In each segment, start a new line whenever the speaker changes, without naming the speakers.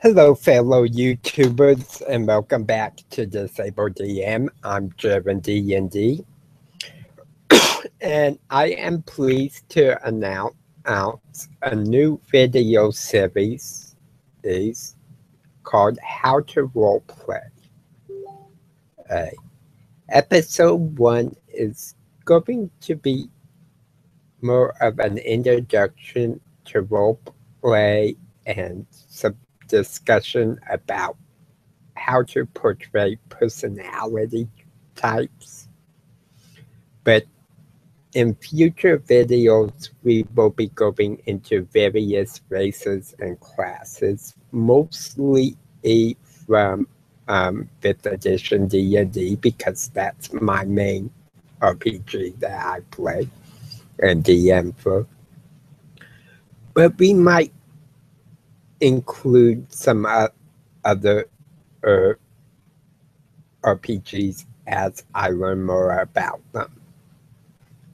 Hello, fellow YouTubers, and welcome back to Disabled DM. I'm Jevin D&D, and I am pleased to announce a new video series is called How to Roleplay. Episode 1 is going to be more of an introduction to roleplay and some discussion about how to portray personality types. But in future videos, we will be going into various races and classes, mostly from 5th edition D&D, because that's my main RPG that I play and DM for. But we might include some other RPGs as I learn more about them.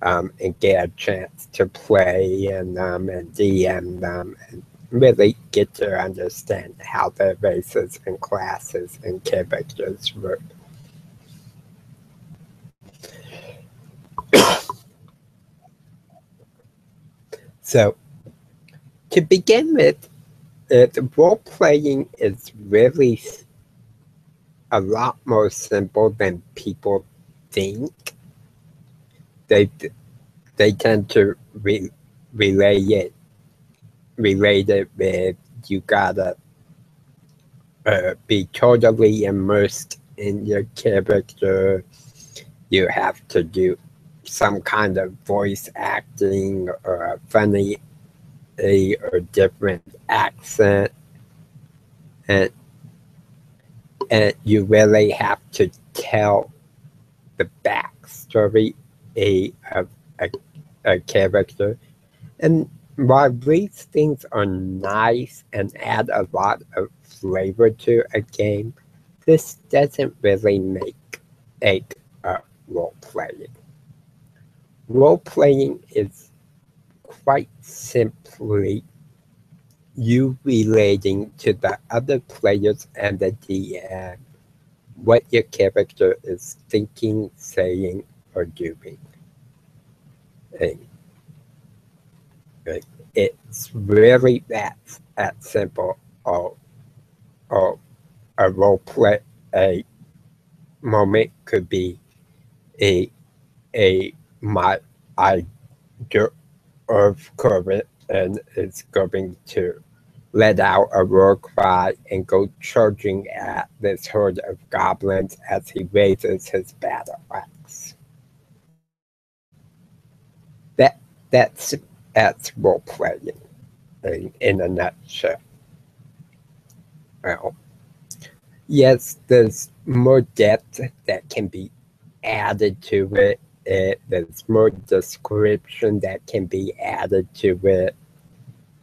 And get a chance to play and DM them and really get to understand how their races and classes and characters work. So, to begin with, role-playing is really a lot more simple than people think. They tend to relate it with you gotta be totally immersed in your character. You have to do some kind of voice acting or a funny or different accent, and you really have to tell the backstory of a character. And while these things are nice and add a lot of flavor to a game, this doesn't really make role-playing. Role-playing is quite simply you relating to the other players and the DM what your character is thinking, saying, or doing. And it's really that simple. Or a role play moment could be my of current and is going to let out a roar cry and go charging at this horde of goblins as he raises his battle axe. That's role playing in a nutshell. Well, yes, there's more depth that can be added to it. There's more description that can be added to it,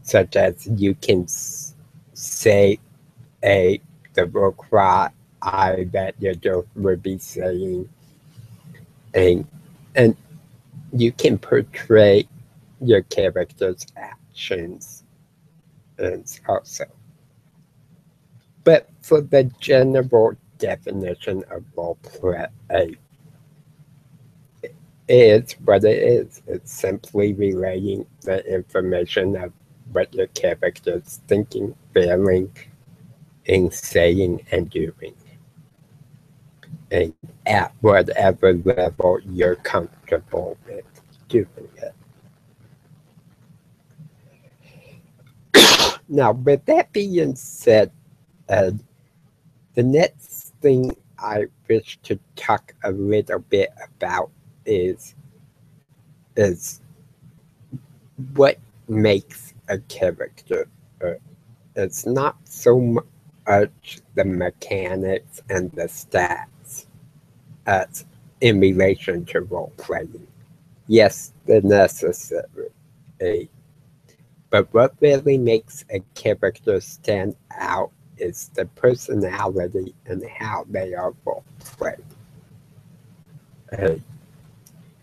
such as you can say the roar cry that your dog would be saying, and you can portray your character's actions also. But for the general definition of roleplay, it is what it is. It's simply relaying the information of what your character is thinking, feeling, and saying and doing. And at whatever level you're comfortable with doing it. Now, with that being said, the next thing I wish to talk a little bit about is what makes a character. It's not so much the mechanics and the stats as in relation to role-playing. Yes, they're necessary. But what really makes a character stand out is the personality and how they are role-played.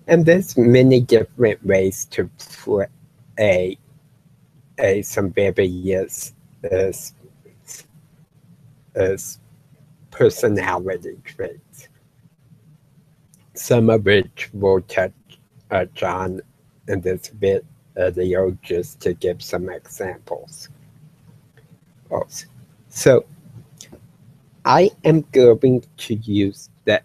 And there's many different ways to play some various as personality traits, some of which we'll touch on in this video just to give some examples. So I am going to use the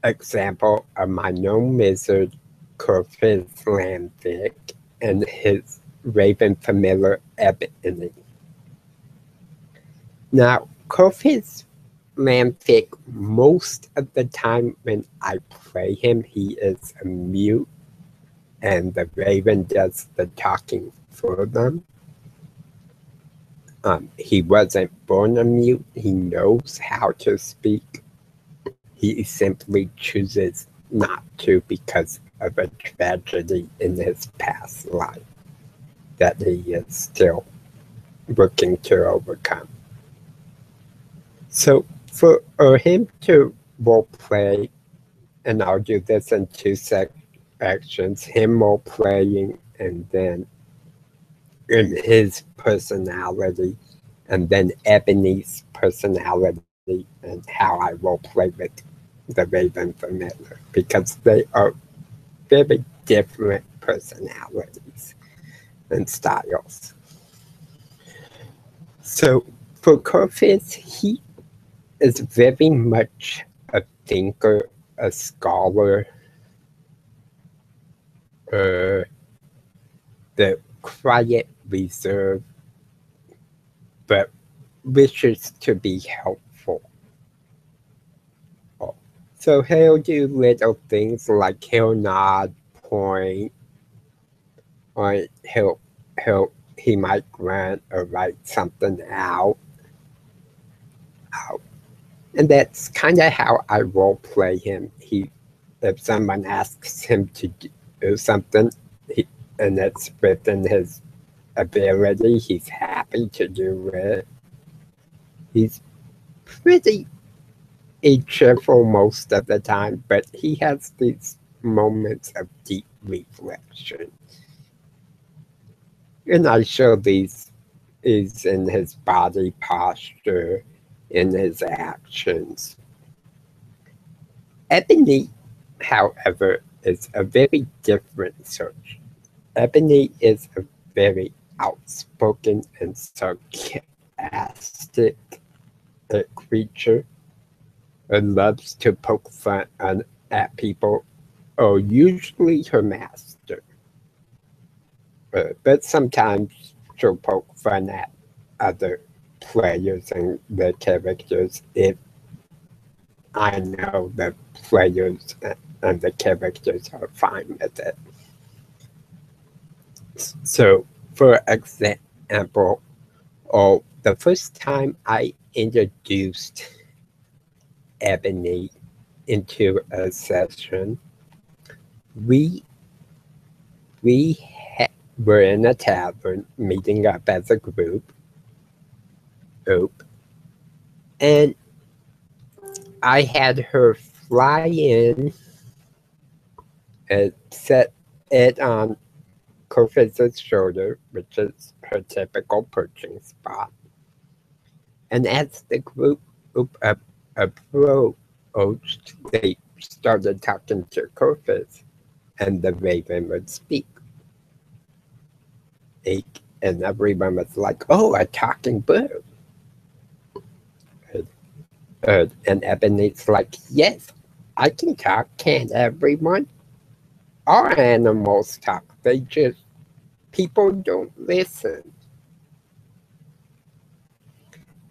example of my gnome wizard Corfitz Landfic and his raven familiar Ebony. Now, Corfitz Landfic, most of the time when I play him, he is a mute and the raven does the talking for them. He wasn't born a mute, he knows how to speak. He simply chooses not to because of a tragedy in his past life that he is still working to overcome. So for him to roleplay, and I'll do this in two sections, him roleplaying and then in his personality, and then Ebony's personality and how I roleplay with the Raven Familiar, because they are very different personalities and styles. So for Corfitz, he is very much a thinker, a scholar, the quiet, reserved, but wishes to be helpful. So he'll do little things like he'll nod, point, or he might grunt or write something out. And that's kind of how I role play him. If someone asks him to do something, and it's within his ability, he's happy to do it. He's pretty cheerful most of the time, but he has these moments of deep reflection. And I show these is in his body posture, in his actions. Ebony, however, is a very different search. Ebony is a very outspoken and sarcastic creature and loves to poke fun at people, or usually her master. But sometimes she'll poke fun at other players and the characters if I know the players and the characters are fine with it. So, for example, the first time I introduced Ebony into a session, we were in a tavern meeting up as a group, and I had her fly in and set it on Corfitz's shoulder, which is her typical perching spot. And as the group approached, they started talking to Corfitz, and the raven would speak. And everyone was like, "Oh, a talking bird." And Ebony's like, "Yes, I can talk, can't everyone? All animals talk, people don't listen."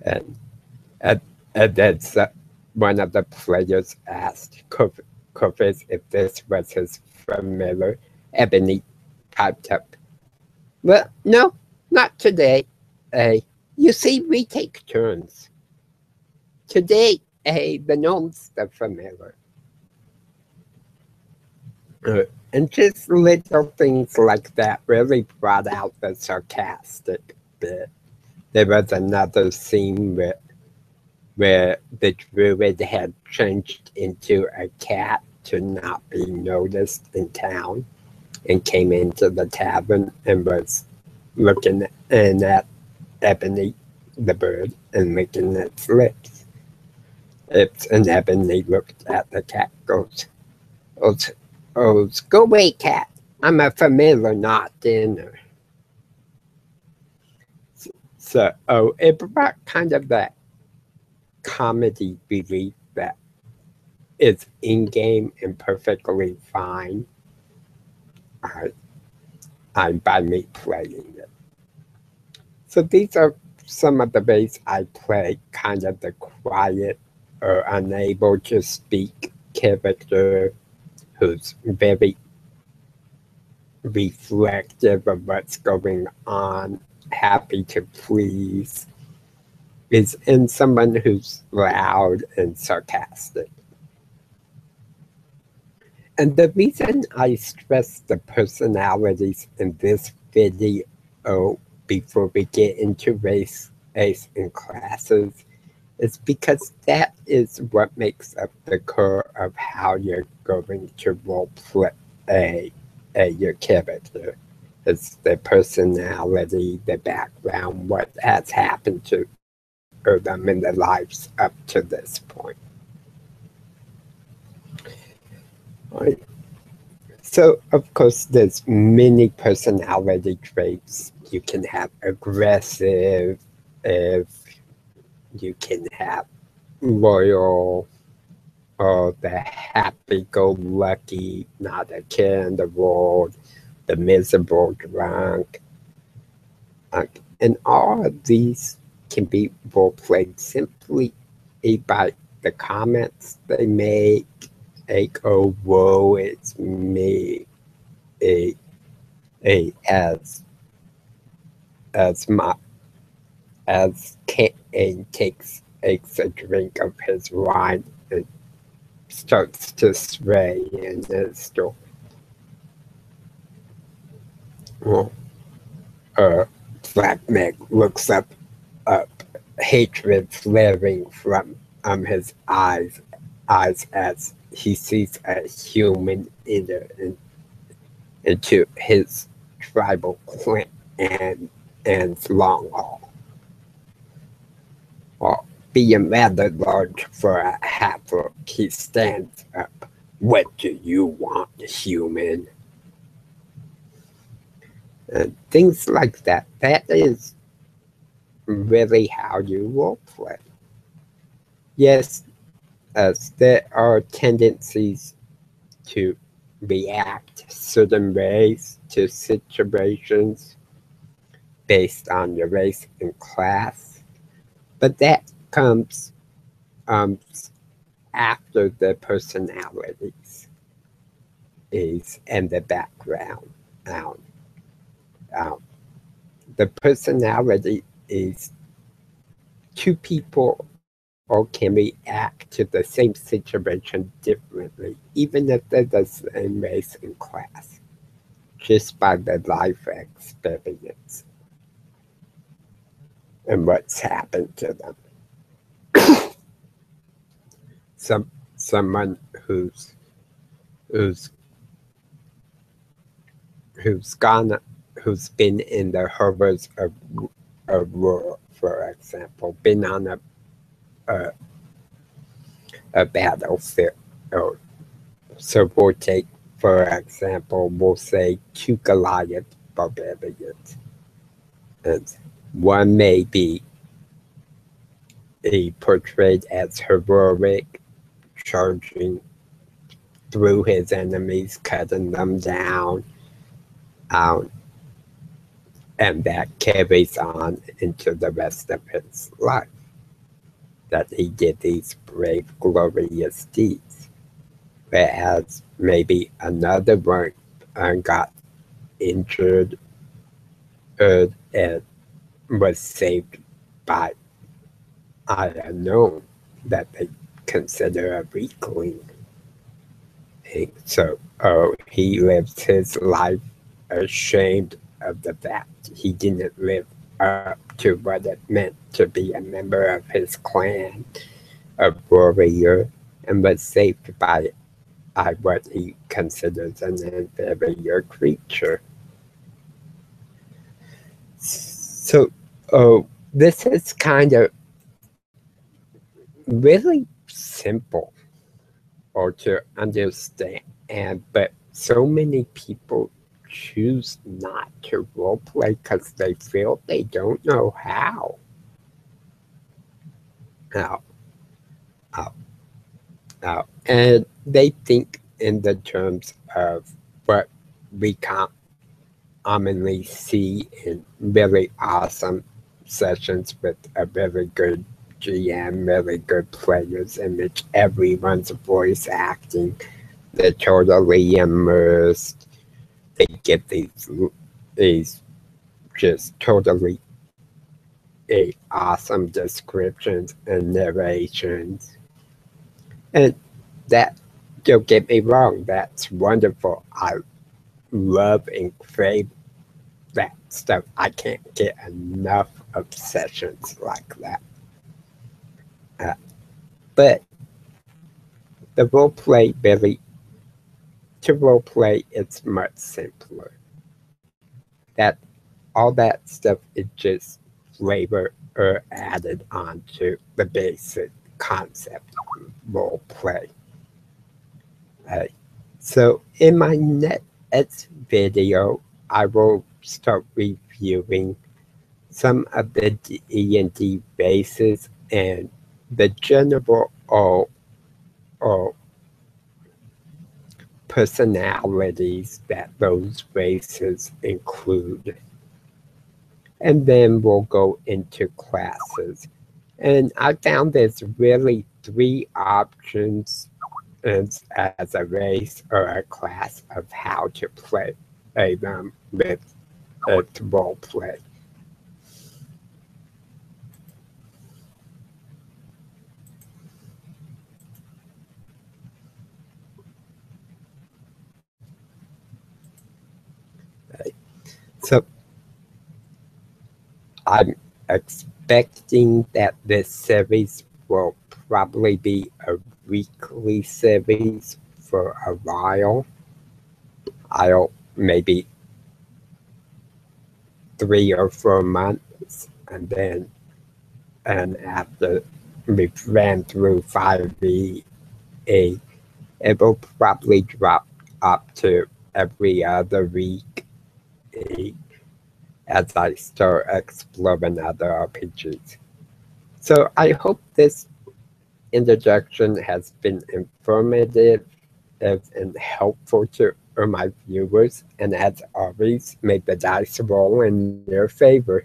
And that's one of the players asked Corfitz if this was his familiar. Ebony piped up, "Well, no, not today. You see, we take turns. Today, the gnome's the familiar." And just little things like that really brought out the sarcastic bit. There was another scene where the druid had changed into a cat to not be noticed in town and came into the tavern and was looking in at Ebony the bird and licking its lips. It's inevitably looked at the cat, goes, oh, go away, cat. I'm a familiar, not dinner. So, it brought kind of that comedy belief that it's in-game and perfectly fine by me playing it. So these are some of the ways I play kind of the quiet or unable to speak character who's very reflective of what's going on, happy to please, is in someone who's loud and sarcastic. And the reason I stress the personalities in this video before we get into race and classes is because that is what makes up the core of how you're going to role play your character. It's the personality, the background, what has happened to them in their lives up to this point. Right. So, of course, there's many personality traits. You can have aggressive, if you can have loyal, or the happy-go-lucky, not a care in the world, the miserable drunk. And all of these can be role-played simply by the comments they make, like, oh, woe, it's me, as Kane takes a drink of his wine and starts to sway in his story. Well, Black Meg looks up, hatred flaring from his eyes as he sees a human eater into his tribal clan and long haul. Well, being rather large for a half-orc, he stands up. What do you want, human? And things like that. That is really how you roleplay. Yes, there are tendencies to react certain ways to situations based on your race and class, but that comes after the personalities and the background. The personality is two people or can react to the same situation differently, even if they're the same race and class, just by the life experience and what's happened to them. Someone who's been in the horrors of war, for example, been on a battlefield. So we'll take, for example, we'll say two Goliath barbarians. And one may be portrayed as heroic, charging through his enemies, cutting them down, and that carries on into the rest of his life, that he did these brave, glorious deeds. Whereas maybe another one got injured and was saved by an unknown that they consider a weakling. So he lives his life ashamed of the fact he didn't live up to what it meant to be a member of his clan, a warrior, and was saved by what he considers an inferior creature. So this is kind of really simple or to understand, but so many people choose not to role play because they feel they don't know how. Now, uh, and they think in the terms of what we commonly see in really awesome sessions with a really good GM, really good players in which everyone's voice acting. They're totally immersed. They get these just totally awesome descriptions and narrations. And that, don't get me wrong, that's wonderful. I love and crave that stuff. I can't get enough of sessions like that. But the role play really, to role play, it's much simpler. That all that stuff is just flavor or added onto the basic concept of role play. So in my next video, I will start reviewing some of the D&D bases and the general personalities that those races include. And then we'll go into classes. And I found there's really 3 options as a race or a class of how to play them with role play. So I'm expecting that this series will probably be a weekly series for a while. I'll maybe 3 or 4 months, and then after we've ran through 5e, it will probably drop up to every other week as I start exploring other RPGs. So I hope this introduction has been informative and helpful to my viewers, and as always, may the dice roll in your favor.